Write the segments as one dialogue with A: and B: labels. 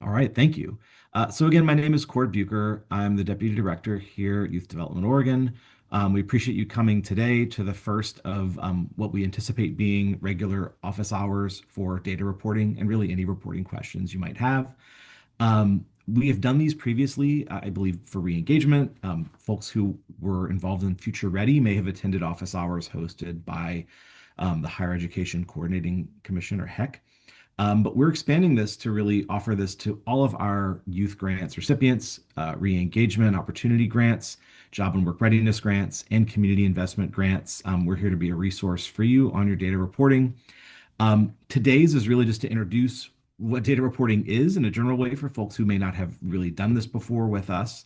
A: All right, thank you. So again, my name is Cord Bucher. I'm the Deputy Director here at Youth Development Oregon. We appreciate you coming today to the first of what we anticipate being regular office hours for data reporting and really any reporting questions you might have. We have done these previously, I believe, for re-engagement. Folks who were involved in Future Ready may have attended office hours hosted by the Higher Education Coordinating Commission, or HEC. But we're expanding this to really offer this to all of our youth grants recipients, re-engagement opportunity grants, job and work readiness grants, and community investment grants. We're here to be a resource for you on your data reporting. Today's is really just to introduce what data reporting is in a general way for folks who may not have really done this before with us.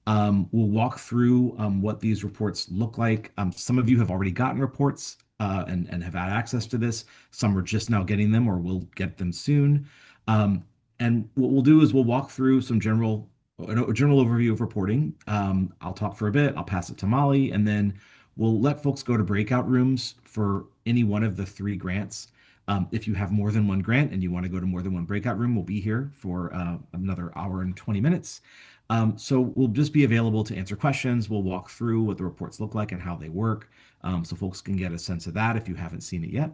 A: We'll walk through what these reports look like. Some of you have already gotten reports and have had access to this. Some are just now getting them or will get them soon. And what we'll do is we'll walk through a general overview of reporting. I'll talk for a bit, I'll pass it to Molly, and then we'll let folks go to breakout rooms for any one of the three grants. If you have more than one grant and you want to go to more than one breakout room, we'll be here for another hour and 20 minutes. So we'll just be available to answer questions. We'll walk through what the reports look like and how they work, so folks can get a sense of that if you haven't seen it yet.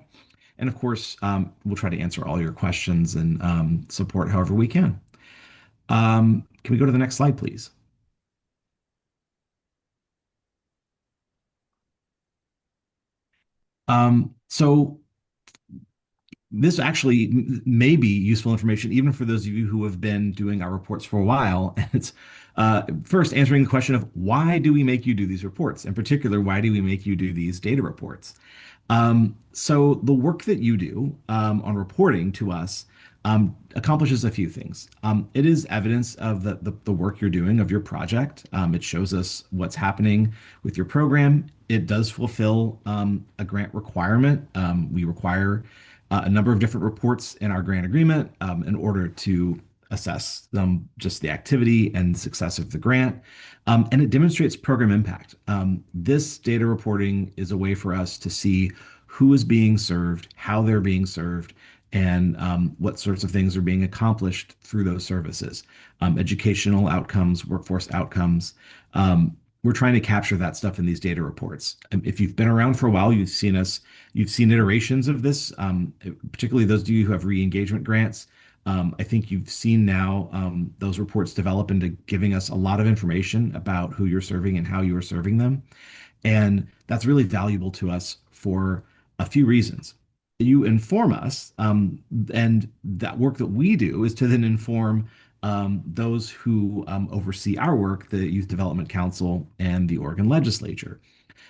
A: And of course, we'll try to answer all your questions and support however we can. Can we go to the next slide, please? So this actually may be useful information even for those of you who have been doing our reports for a while. And it's first answering the question of why do we make you do these reports? In particular, why do we make you do these data reports? So the work that you do on reporting to us accomplishes a few things. It is evidence of the work you're doing of your project. It shows us what's happening with your program. It does fulfill a grant requirement. We require a number of different reports in our grant agreement in order to assess just the activity and success of the grant. And it demonstrates program impact. This data reporting is a way for us to see who is being served, how they're being served, and what sorts of things are being accomplished through those services. Educational outcomes, workforce outcomes. We're trying to capture that stuff in these data reports. If you've been around for a while, you've seen iterations of this, particularly those of you who have re-engagement grants. I think you've seen now those reports develop into giving us a lot of information about who you're serving and how you are serving them. And that's really valuable to us for a few reasons. You inform us, and that work that we do is to then inform those who oversee our work, the Youth Development Council and the Oregon Legislature.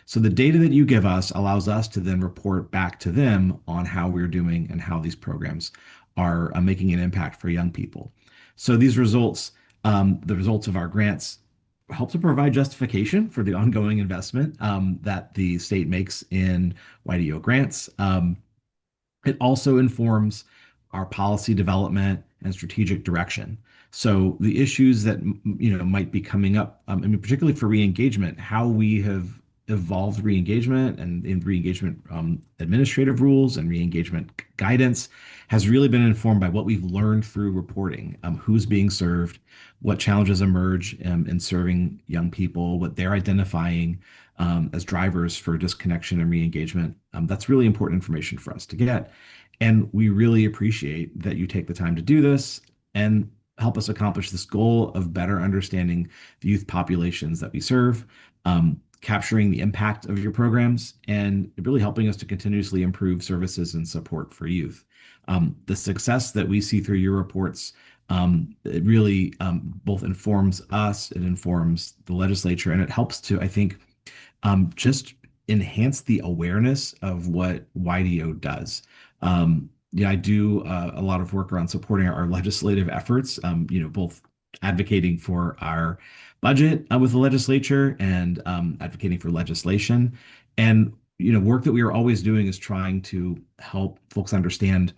A: So the data that you give us allows us to then report back to them on how we're doing and how these programs are making an impact for young people. So these results, the results of our grants, help to provide justification for the ongoing investment that the state makes in YDO grants. It also informs our policy development and strategic direction. So the issues that might be coming up, I mean, particularly for re-engagement, how we have evolved re-engagement and in re-engagement administrative rules and re-engagement guidance has really been informed by what we've learned through reporting, who's being served, what challenges emerge in serving young people, what they're identifying as drivers for disconnection and re-engagement. That's really important information for us to get. And we really appreciate that you take the time to do this and help us accomplish this goal of better understanding the youth populations that we serve, capturing the impact of your programs, and really helping us to continuously improve services and support for youth. The success that we see through your reports, it really both informs us, it informs the legislature, and it helps to, I think, just enhance the awareness of what YDO does. I do a lot of work around supporting our legislative efforts, both advocating for our budget with the legislature and advocating for legislation. And, work that we are always doing is trying to help folks understand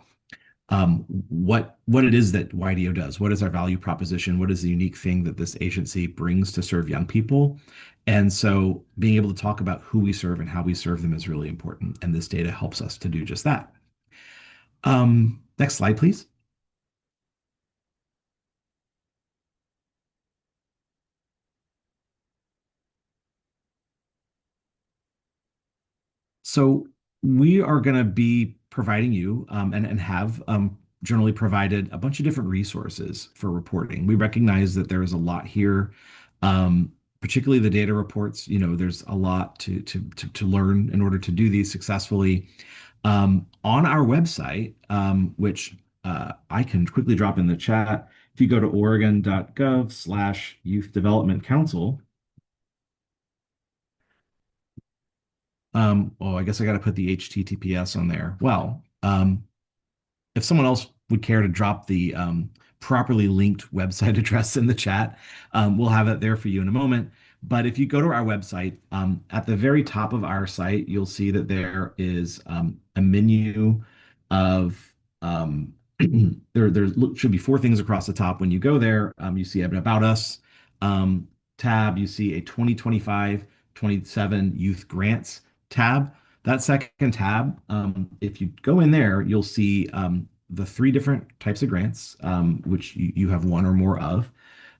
A: what it is that YDO does. What is our value proposition? What is the unique thing that this agency brings to serve young people? And so being able to talk about who we serve and how we serve them is really important. And this data helps us to do just that. Next slide, please. So we are going to be providing you and have generally provided a bunch of different resources for reporting. We recognize that there is a lot here, particularly the data reports. There's a lot to learn in order to do these successfully. On our website, which I can quickly drop in the chat, if you go to oregon.gov/youth development council. Oh, I guess I got to put the HTTPS on there. Well, if someone else would care to drop the properly linked website address in the chat, we'll have it there for you in a moment. But if you go to our website, at the very top of our site, you'll see that there is a menu of there should be four things across the top. When you go there, you see an About Us tab, you see a 2025-27 Youth Grants tab. That second tab, if you go in there, you'll see the three different types of grants, which you have one or more of.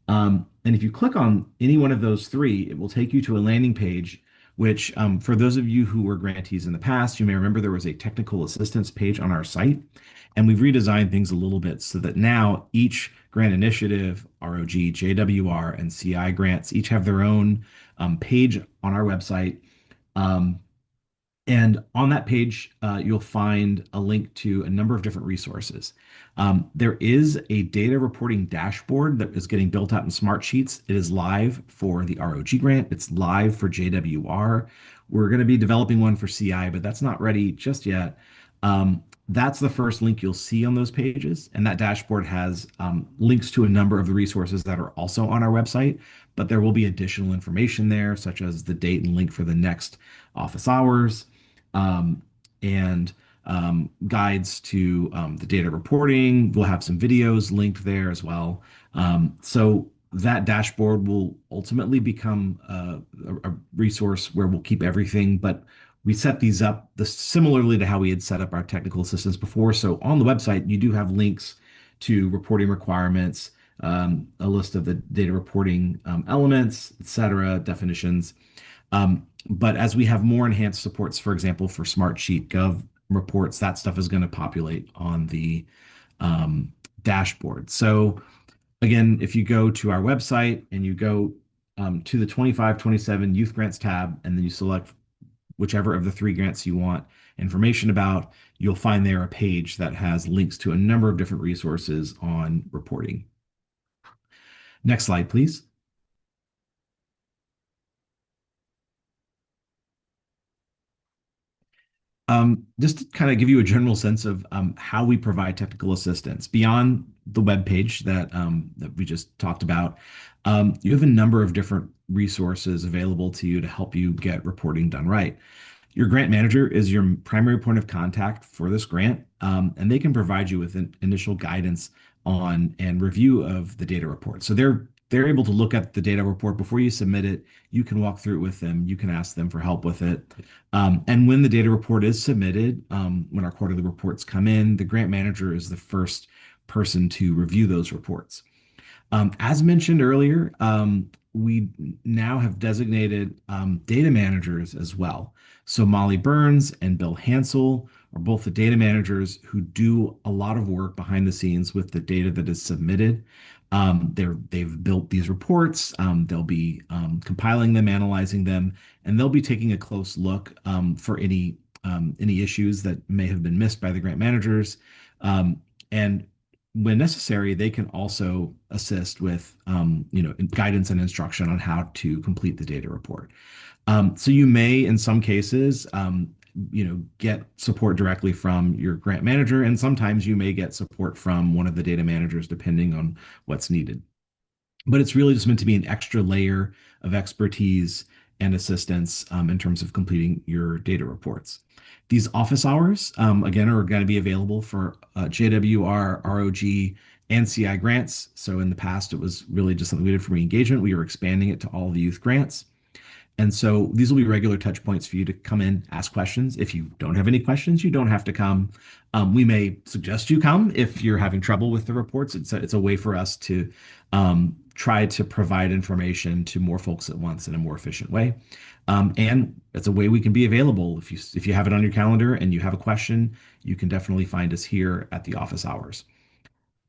A: And if you click on any one of those three, it will take you to a landing page, which for those of you who were grantees in the past, you may remember there was a technical assistance page on our site. And we've redesigned things a little bit so that now each grant initiative, ROG, JWR, and CI grants each have their own page on our website. And on that page, you'll find a link to a number of different resources. There is a data reporting dashboard that is getting built out in Smartsheets. It is live for the ROG grant. It's live for JWR. We're going to be developing one for CI, but that's not ready just yet. That's the first link you'll see on those pages. And that dashboard has links to a number of the resources that are also on our website, but there will be additional information there, such as the date and link for the next office hours, and guides to the data reporting. We'll have some videos linked there as well. So that dashboard will ultimately become a resource where we'll keep everything, but we set these up similarly to how we had set up our technical assistance before. So on the website, you do have links to reporting requirements, a list of the data reporting elements, etc., definitions. But as we have more enhanced supports, for example, for Smartsheet Gov reports, that stuff is going to populate on the dashboard. So again, if you go to our website and you go to the 25-27 Youth Grants tab, and then you select whichever of the three grants you want information about, you'll find there a page that has links to a number of different resources on reporting. Next slide, please. Just to kind of give you a general sense of how we provide technical assistance beyond the web page that we just talked about, you have a number of different resources available to you to help you get reporting done right. Your grant manager is your primary point of contact for this grant, and they can provide you with an initial guidance on and review of the data report. So they're able to look at the data report before you submit it. You can walk through it with them. You can ask them for help with it. And when the data report is submitted, when our quarterly reports come in, the grant manager is the first person to review those reports. As mentioned earlier, we now have designated data managers as well. So Molly Burns and Bill Hansel are both the data managers who do a lot of work behind the scenes with the data that is submitted. They've built these reports. They'll be compiling them, analyzing them, and they'll be taking a close look for any issues that may have been missed by the grant managers. And when necessary, they can also assist with guidance and instruction on how to complete the data report. So you may, in some cases, get support directly from your grant manager, and sometimes you may get support from one of the data managers, depending on what's needed. But it's really just meant to be an extra layer of expertise and assistance in terms of completing your data reports. These office hours, again, are going to be available for JWR, ROG, and CI grants. So in the past, it was really just something we did for re-engagement. We are expanding it to all the youth grants. And so these will be regular touch points for you to come in, ask questions. If you don't have any questions, you don't have to come. We may suggest you come if you're having trouble with the reports. It's a way for us to try to provide information to more folks at once in a more efficient way. And it's a way we can be available. If you have it on your calendar and you have a question, you can definitely find us here at the office hours.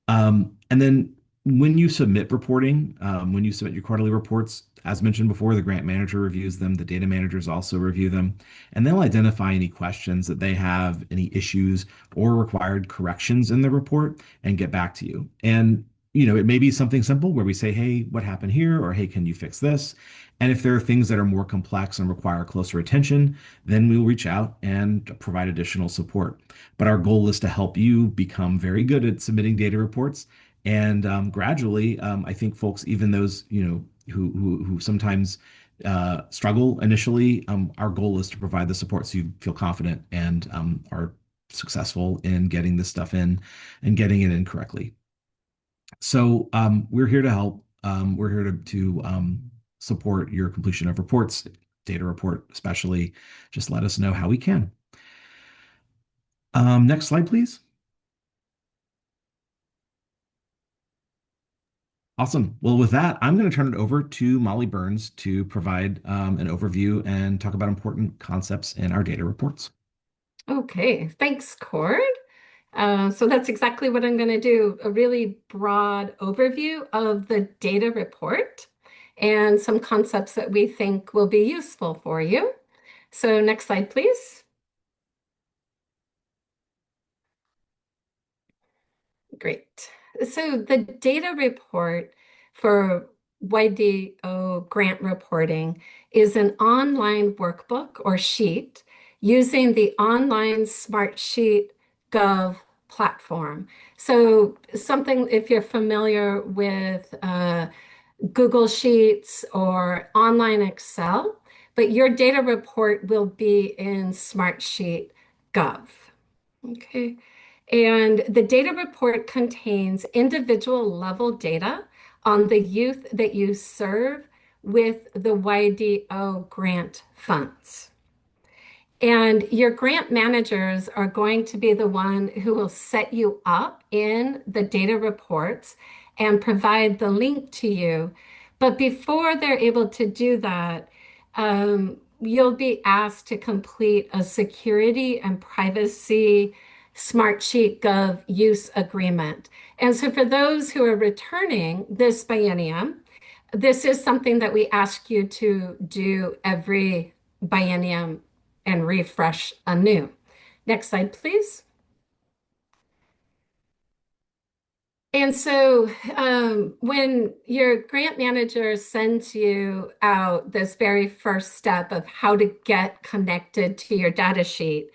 A: And then when you submit reporting, when you submit your quarterly reports, as mentioned before, the grant manager reviews them, the data managers also review them, and they'll identify any questions that they have, any issues or required corrections in the report and get back to you. And it may be something simple where we say, hey, what happened here? Or hey, can you fix this? And if there are things that are more complex and require closer attention, then we'll reach out and provide additional support. But our goal is to help you become very good at submitting data reports. And gradually, I think folks, even those who sometimes struggle initially, our goal is to provide the support so you feel confident and are successful in getting this stuff in and getting it in correctly. So we're here to help. We're here to support your completion of reports, data report especially. Just let us know how we can. Next slide, please. Awesome. Well, with that, I'm going to turn it over to Molly Burns to provide an overview and talk about important concepts in our data reports.
B: Okay, thanks, Cord. So that's exactly what I'm going to do, a really broad overview of the data report and some concepts that we think will be useful for you. So next slide, please. Great. So the data report for YDO grant reporting is an online workbook or sheet using the online Smartsheet Gov platform. So something, if you're familiar with Google Sheets or online Excel, but your data report will be in Smartsheet Gov. Okay. And the data report contains individual level data on the youth that you serve with the YDO grant funds. And your grant managers are going to be the one who will set you up in the data reports and provide the link to you. But before they're able to do that, you'll be asked to complete a security and privacy Smartsheet Gov use agreement. And so for those who are returning this biennium, this is something that we ask you to do every biennium and refresh anew. Next slide, please. And so when your grant manager sends you out this very first step of how to get connected to your data sheet,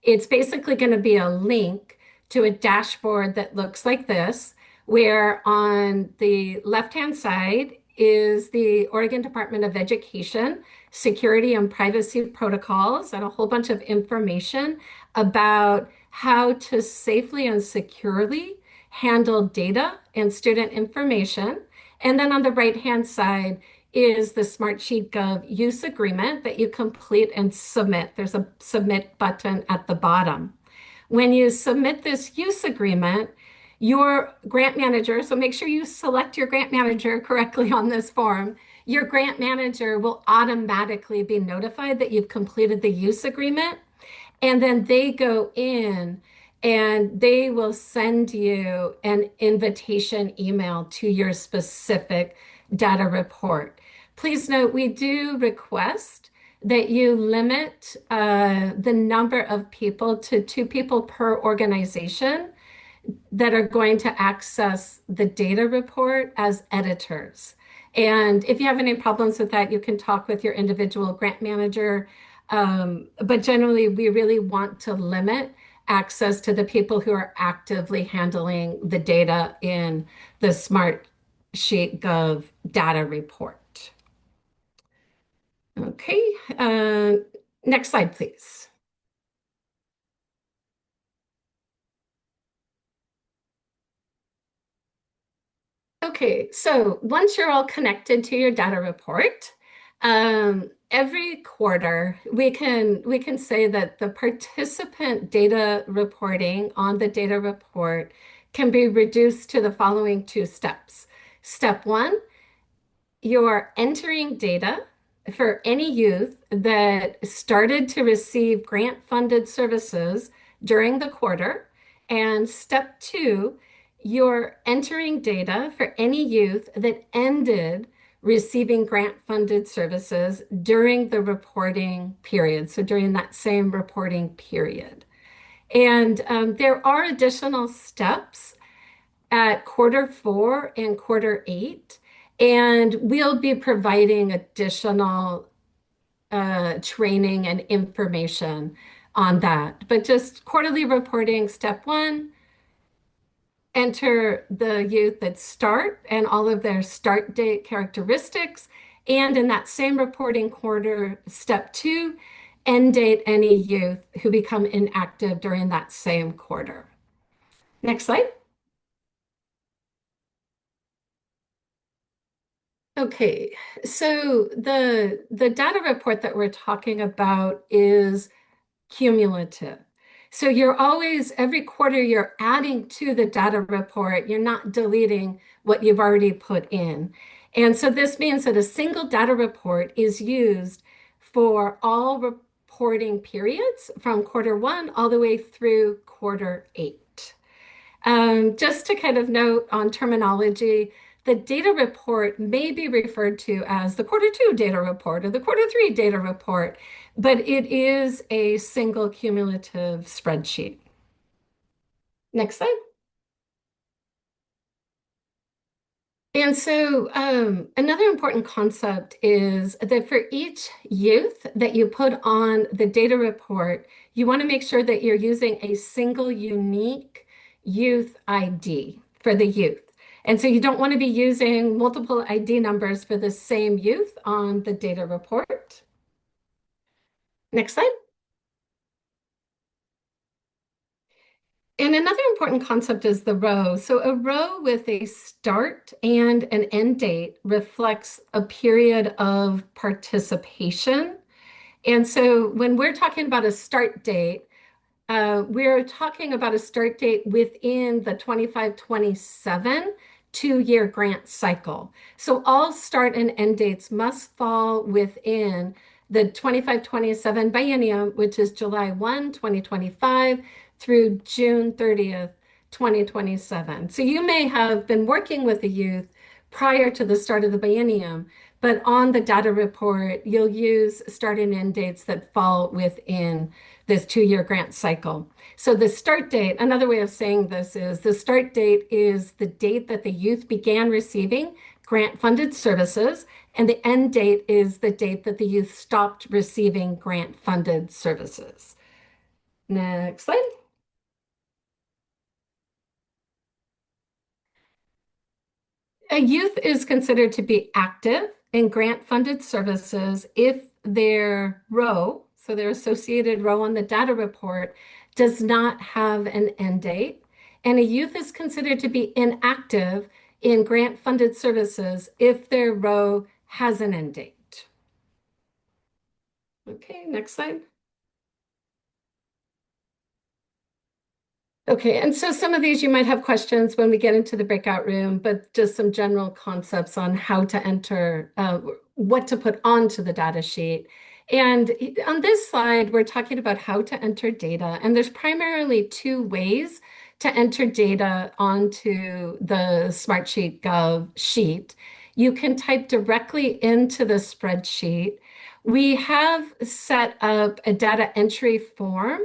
B: it's basically going to be a link to a dashboard that looks like this, where on the left-hand side is the Oregon Department of Education security and privacy protocols and a whole bunch of information about how to safely and securely handle data and student information. And then on the right-hand side is the Smartsheet Gov use agreement that you complete and submit. There's a submit button at the bottom. When you submit this use agreement, your grant manager, so make sure you select your grant manager correctly on this form, your grant manager will automatically be notified that you've completed the use agreement. And then they go in and they will send you an invitation email to your specific data report. Please note, we do request that you limit the number of people to 2 people per organization that are going to access the data report as editors. And if you have any problems with that, you can talk with your individual grant manager. But generally, we really want to limit access to the people who are actively handling the data in the Smartsheet Gov data report. Okay, next slide, please. Okay, so once you're all connected to your data report, every quarter we can say that the participant data reporting on the data report can be reduced to the following 2 steps. Step 1, you're entering data for any youth that started to receive grant-funded services during the quarter. And step two, you're entering data for any youth that ended receiving grant-funded services during the reporting period, so during that same reporting period. And there are additional steps at quarter four and quarter eight, and we'll be providing additional training and information on that. But just quarterly reporting, step one, enter the youth that start and all of their start date characteristics. And in that same reporting quarter, step two, end date any youth who become inactive during that same quarter. Next slide. Okay, so the data report that we're talking about is cumulative. So you're always, every quarter, you're adding to the data report. You're not deleting what you've already put in. And so this means that a single data report is used for all reporting periods from quarter one all the way through quarter eight. Just to kind of note on terminology, the data report may be referred to as the quarter two data report or the quarter three data report, but it is a single cumulative spreadsheet. Next slide. And so another important concept is that for each youth that you put on the data report, you want to make sure that you're using a single unique youth ID for the youth. And so you don't want to be using multiple ID numbers for the same youth on the data report. Next slide. And another important concept is the row. So a row with a start and an end date reflects a period of participation. And so when we're talking about a start date, we're talking about a start date within the 25-27 two-year grant cycle. So all start and end dates must fall within the 25-27 biennium, which is July 1, 2025 through June 30th, 2027. So you may have been working with the youth prior to the start of the biennium, but on the data report, you'll use start and end dates that fall within this two-year grant cycle. So the start date, another way of saying this is the start date is the date that the youth began receiving grant-funded services, and the end date is the date that the youth stopped receiving grant-funded services. Next slide. A youth is considered to be active in grant-funded services if their row, so their associated row on the data report, does not have an end date. And a youth is considered to be inactive in grant-funded services if their row has an end date. Okay, next slide. Okay, and so some of these you might have questions when we get into the breakout room, but just some general concepts on how to enter, what to put onto the data sheet. And on this slide, we're talking about how to enter data, and there's primarily two ways to enter data onto the Smartsheet Gov sheet. You can type directly into the spreadsheet. We have set up a data entry form,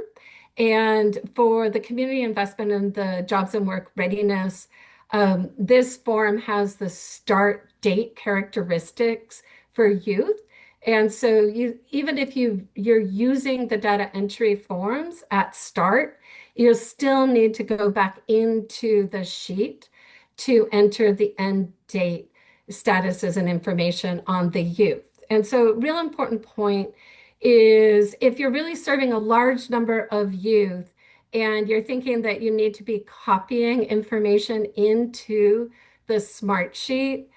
B: and for the community investment and the jobs and work readiness, this form has the start date characteristics for youth. And so even if you're using the data entry forms at start, you'll still need to go back into the sheet to enter the end date statuses and information on the youth. And so real important point is if you're really serving a large number of youth and you're thinking that you need to be copying information into the Smartsheet,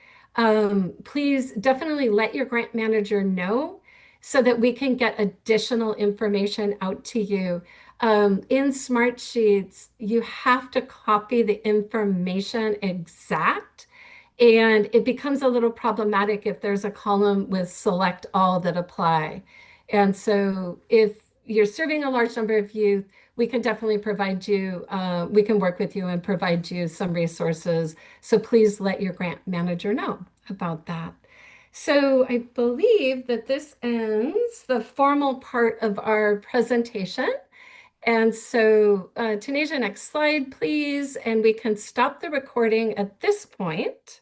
B: please definitely let your grant manager know so that we can get additional information out to you. In Smartsheets, you have to copy the information exact, And it becomes a little problematic if there's a column with select all that apply. And so if you're serving a large number of youth, we can definitely provide you, we can work with you and provide you some resources. So please let your grant manager know about that. So I believe that this ends the formal part of our presentation. And so, Tanisha, next slide, please. And we can stop the recording at this point.